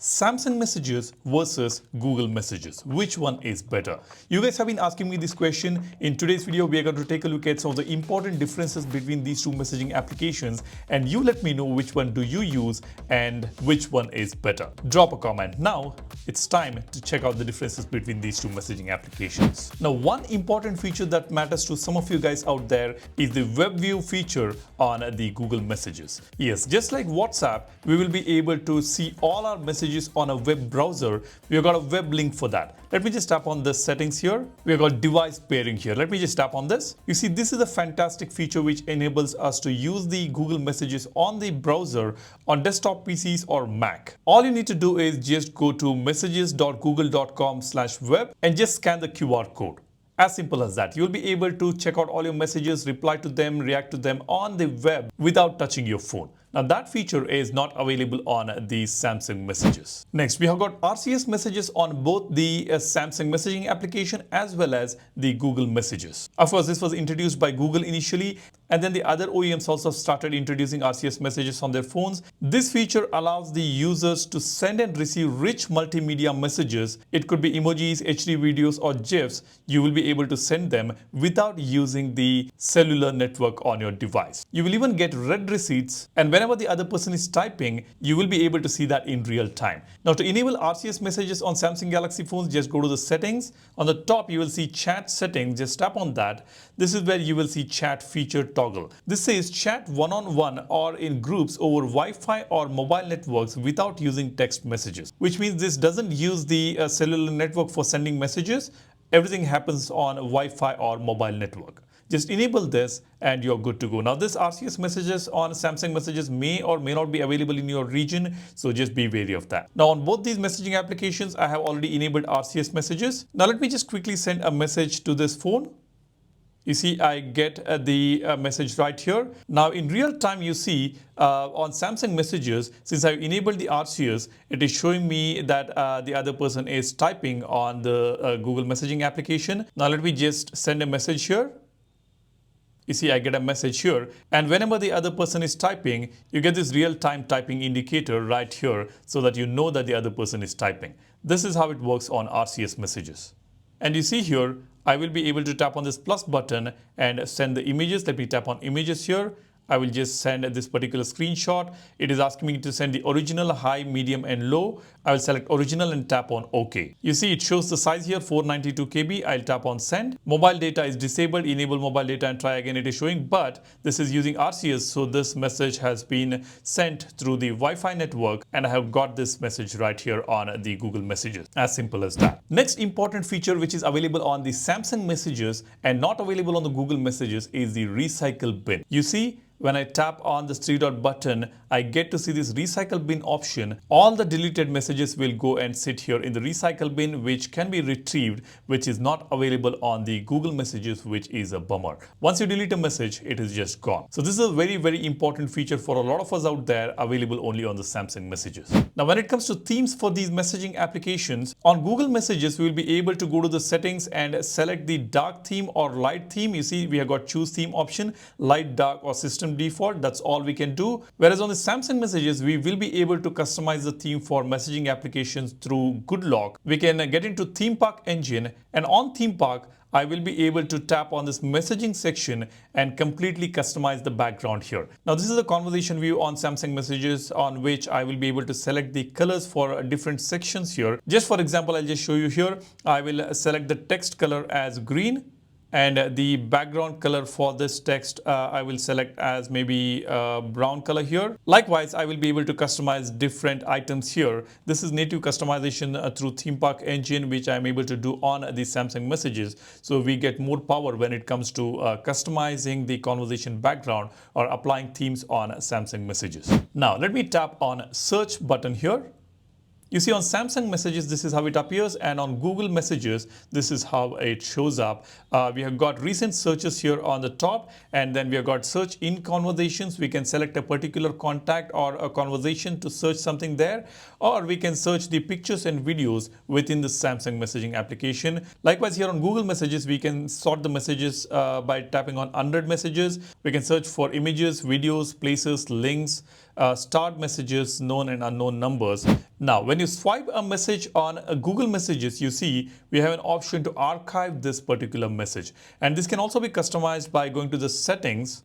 Samsung Messages versus Google Messages. Which one is better? You guys have been asking me this question. In today's video, we are going to take a look at some of the important differences between these two messaging applications, and you let me know which one do you use and which one is better. Drop a comment. Now, it's time to check out the differences between these two messaging applications. Now, one important feature that matters to some of you guys out there is the web view feature on the Google Messages. Yes, just like WhatsApp, we will be able to see all our messages on a web browser. We have got a web link for that. Let me just tap on the settings here. We have got device pairing here. Let me just tap on this. You see, this is a fantastic feature which enables us to use the Google Messages on the browser on desktop PCs or Mac. All you need to do is just go to messages.google.com/web and just scan the QR code. As simple as that. You'll be able to check out all your messages, reply to them, react to them on the web without touching your phone. Now that feature is not available on the Samsung Messages. Next, we have got RCS messages on both the Samsung messaging application as well as the Google Messages. Of course, this was introduced by Google initially, and then the other OEMs also started introducing RCS messages on their phones. This feature allows the users to send and receive rich multimedia messages. It could be emojis, HD videos, or GIFs. You will be able to send them without using the cellular network on your device. You will even get read receipts, and whenever the other person is typing, you will be able to see that in real time. Now, to enable RCS messages on Samsung Galaxy phones, just go to the settings. On the top, you will see chat settings. Just tap on that. This is where you will see chat feature toggle. This says chat one-on-one or in groups over Wi-Fi or mobile networks without using text messages, which means this doesn't use the cellular network for sending messages. Everything happens on Wi-Fi or mobile network. Just enable this and you're good to go. Now, this RCS messages on Samsung Messages may or may not be available in your region, so just be wary of that. Now, on both these messaging applications, I have already enabled RCS messages. Now, let me just quickly send a message to this phone. You see, I get the message right here. Now, in real time, you see on Samsung Messages, since I've enabled the RCS, it is showing me that the other person is typing on the Google messaging application. Now, let me just send a message here. You see, I get a message here, and whenever the other person is typing, you get this real-time typing indicator right here so that you know that the other person is typing. This is how it works on RCS messages. And you see here, I will be able to tap on this plus button and send the images. Let me tap on images here. I will just send this particular screenshot. It is asking me to send the original, high, medium, and low. I will select original and tap on OK. You see, it shows the size here, 492 KB. I'll tap on send. Mobile data is disabled. Enable mobile data and try again. It is showing, but this is using RCS. So this message has been sent through the Wi-Fi network, and I have got this message right here on the Google Messages. As simple as that. Next important feature which is available on the Samsung Messages and not available on the Google Messages is the recycle bin. You see, when I tap on this three-dot button, I get to see this recycle bin option. All the deleted messages will go and sit here in the recycle bin, which can be retrieved, which is not available on the Google Messages, which is a bummer. Once you delete a message, it is just gone. So this is a very, very important feature for a lot of us out there, available only on the Samsung Messages. Now, when it comes to themes for these messaging applications, on Google Messages, we will be able to go to the settings and select the dark theme or light theme. You see, we have got choose theme option, light, dark, or system default. That's all we can do. Whereas on the Samsung Messages, we will be able to customize the theme for messaging applications through GoodLock. We can get into Theme Park engine, and on Theme Park, I will be able to tap on this messaging section and completely customize the background here. Now, this is a conversation view on Samsung Messages on which I will be able to select the colors for different sections here. Just for example, I'll just show you here. I will select the text color as green. And the background color for this text, I will select as maybe brown color here. Likewise, I will be able to customize different items here. This is native customization through Theme Park engine, which I'm able to do on the Samsung Messages. So we get more power when it comes to customizing the conversation background or applying themes on Samsung Messages. Now, let me tap on search button here. You see, on Samsung Messages, this is how it appears, and on Google Messages, this is how it shows up. We have got recent searches here on the top, and then we have got search in conversations. We can select a particular contact or a conversation to search something there, or we can search the pictures and videos within the Samsung messaging application. Likewise, here on Google Messages, we can sort the messages by tapping on 100 messages. We can search for images, videos, places, links, starred messages, known and unknown numbers. Now, when you swipe a message on Google Messages, you see we have an option to archive this particular message. And this can also be customized by going to the settings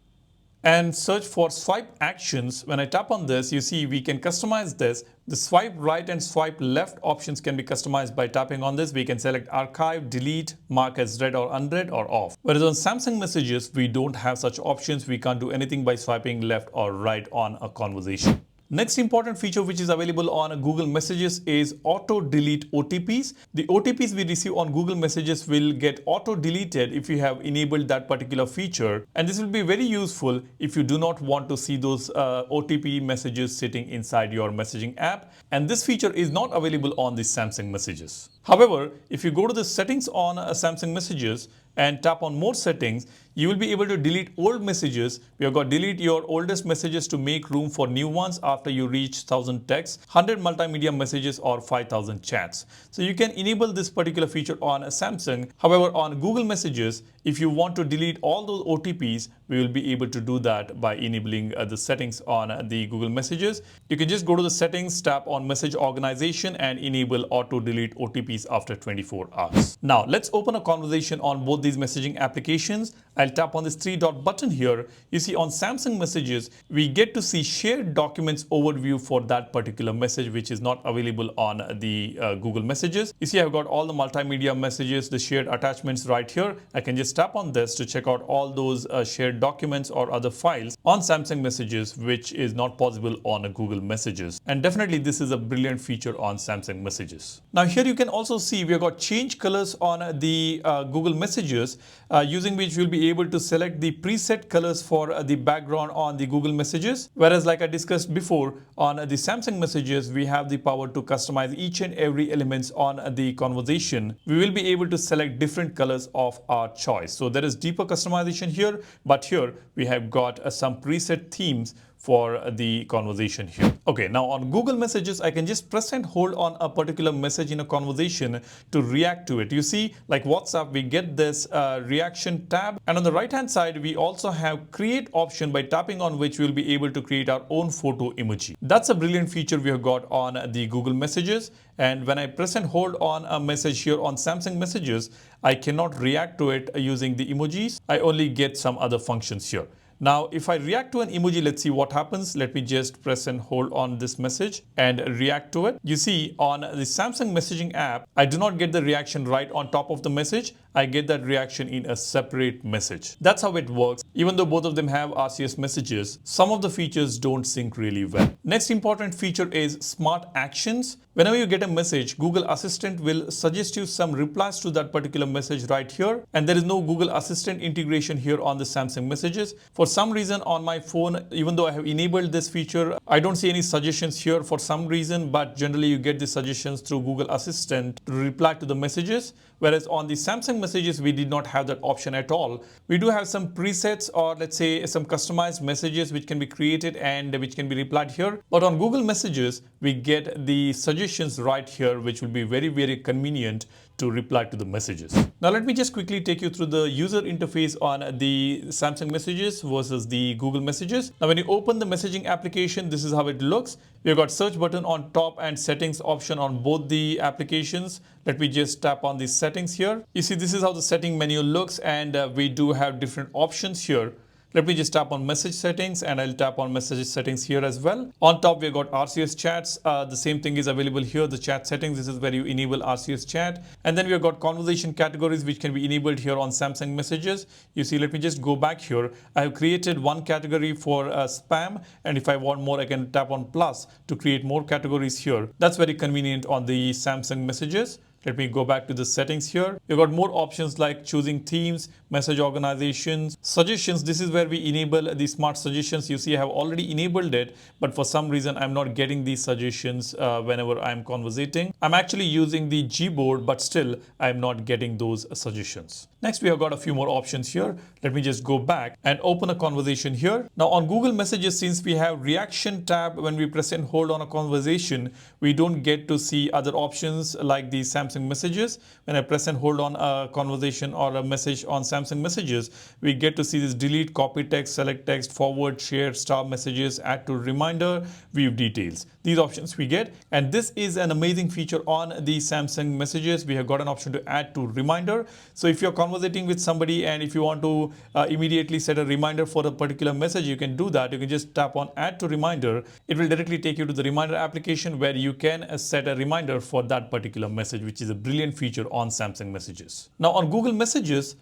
and search for swipe actions. When I tap on this, you see we can customize this. The swipe right and swipe left options can be customized by tapping on this. We can select archive, delete, mark as read or unread, or off. Whereas on Samsung Messages, we don't have such options. We can't do anything by swiping left or right on a conversation. Next important feature which is available on Google Messages is auto delete OTPs. The OTPs we receive on Google Messages will get auto deleted if you have enabled that particular feature, and this will be very useful if you do not want to see those OTP messages sitting inside your messaging app, and this feature is not available on the Samsung Messages. However, if you go to the settings on Samsung Messages and tap on more settings, you will be able to delete old messages. We have got delete your oldest messages to make room for new ones after you reach 1000 texts, 100 multimedia messages, or 5000 chats. So you can enable this particular feature on Samsung. However, on Google Messages, if you want to delete all those OTPs, we will be able to do that by enabling the settings on the Google Messages. You can just go to the settings, tap on message organization, and enable auto delete OTPs after 24 hours. Now let's open a conversation on both these messaging applications. I'll tap on this three dot button here. You see on Samsung Messages, we get to see shared documents overview for that particular message, which is not available on the Google Messages. You see I've got all the multimedia messages, the shared attachments right here. I can just tap on this to check out all those shared documents or other files on Samsung Messages, which is not possible on Google Messages. And definitely this is a brilliant feature on Samsung Messages. Now here you can also see we've got change colors on the Google Messages, using which we'll be able to select the preset colors for the background on the Google Messages. Whereas like I discussed before, on the Samsung Messages, we have the power to customize each and every elements on the conversation. We will be able to select different colors of our choice. So there is deeper customization here, but here we have got some preset themes for the conversation here. Okay, now on Google Messages, I can just press and hold on a particular message in a conversation to react to it. You see, like WhatsApp, we get this reaction tab, and on the right hand side, we also have create option, by tapping on which we'll be able to create our own photo emoji. That's a brilliant feature we have got on the Google Messages. And when I press and hold on a message here on Samsung Messages, I cannot react to it using the emojis. I only get some other functions here. Now, if I react to an emoji, let's see what happens. Let me just press and hold on this message and react to it. You see on the Samsung messaging app, I do not get the reaction right on top of the message. I get that reaction in a separate message. That's how it works. Even though both of them have RCS messages, some of the features don't sync really well. Next important feature is smart actions. Whenever you get a message, Google Assistant will suggest you some replies to that particular message right here. And there is no Google Assistant integration here on the Samsung Messages. For some reason on my phone, even though I have enabled this feature, I don't see any suggestions here for some reason, but generally you get the suggestions through Google Assistant to reply to the messages. Whereas on the Samsung Messages, we did not have that option at all. We do have some presets, or let's say some customized messages which can be created and which can be replied here. But on Google Messages, we get the suggestions right here, which will be very, very convenient to reply to the messages. Now let me just quickly take you through the user interface on the Samsung Messages versus the Google Messages. Now when you open the messaging application, this is how it looks. We've got search button on top and settings option on both the applications. Let me just tap on the settings here. You see this is how the setting menu looks, and we do have different options here. Let me just tap on message settings, and I'll tap on message settings here as well. On top, we've got RCS chats. The same thing is available here, the chat settings. This is where you enable RCS chat. And then we've got conversation categories, which can be enabled here on Samsung Messages. You see, let me just go back here. I have created one category for spam. And if I want more, I can tap on plus to create more categories here. That's very convenient on the Samsung Messages. Let me go back to the settings here. You've got more options like choosing themes, message organizations, suggestions. This is where we enable the smart suggestions. You see, I have already enabled it, but for some reason, I'm not getting these suggestions whenever I'm conversating. I'm actually using the Gboard, but still, I'm not getting those suggestions. Next, we have got a few more options here. Let me just go back and open a conversation here. Now on Google Messages, since we have reaction tab, when we press and hold on a conversation, we don't get to see other options like the Samsung Samsung Messages. When I press and hold on a conversation or a message on Samsung Messages, we get to see this delete, copy text, select text, forward, share, star messages, add to reminder, view details. These options we get, and this is an amazing feature on the Samsung Messages. We have got an option to add to reminder. So if you're conversating with somebody and if you want to immediately set a reminder for a particular message, you can do that. You can just tap on add to reminder. It will directly take you to the reminder application where you can set a reminder for that particular message, which is a brilliant feature on Samsung Messages. Now on Google Messages,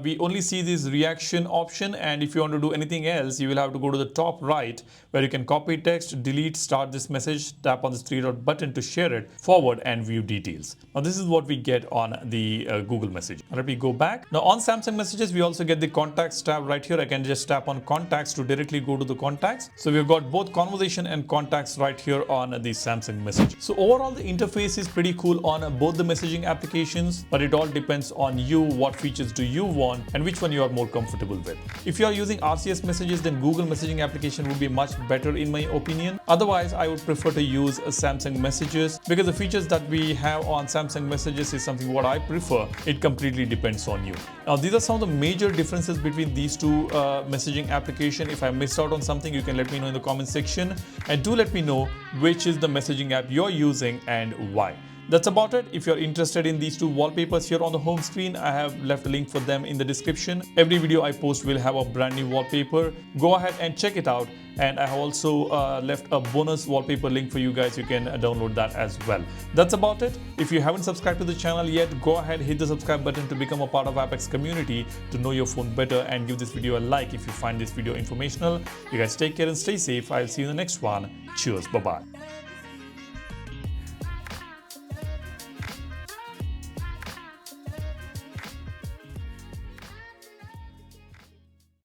we only see this reaction option, and if you want to do anything else, you will have to go to the top right where you can copy text, delete, start this message, tap on this three-dot button to share it, forward, and view details. Now this is what we get on the Google Message. Let me go back. Now on Samsung Messages, we also get the contacts tab right here. I can just tap on contacts to directly go to the contacts. So we've got both conversation and contacts right here on the Samsung Message. So overall, the interface is pretty cool on both the messaging applications, but it all depends on you. What features do you want and which one you are more comfortable with. If you are using RCS messages, then Google messaging application would be much better in my opinion. Otherwise, I would prefer to use Samsung Messages because the features that we have on Samsung Messages is something what I prefer. It completely depends on you. Now, these are some of the major differences between these two messaging applications. If I missed out on something, you can let me know in the comment section, and do let me know which is the messaging app you're using and why. That's about it. If you're interested in these two wallpapers here on the home screen, I have left a link for them in the description. Every video I post will have a brand new wallpaper. Go ahead and check it out. And I have also left a bonus wallpaper link for you guys. You can download that as well. That's about it. If you haven't subscribed to the channel yet, go ahead, hit the subscribe button to become a part of Apex community, to know your phone better, and give this video a like if you find this video informational. You guys take care and stay safe. I'll see you in the next one. Cheers. Bye-bye.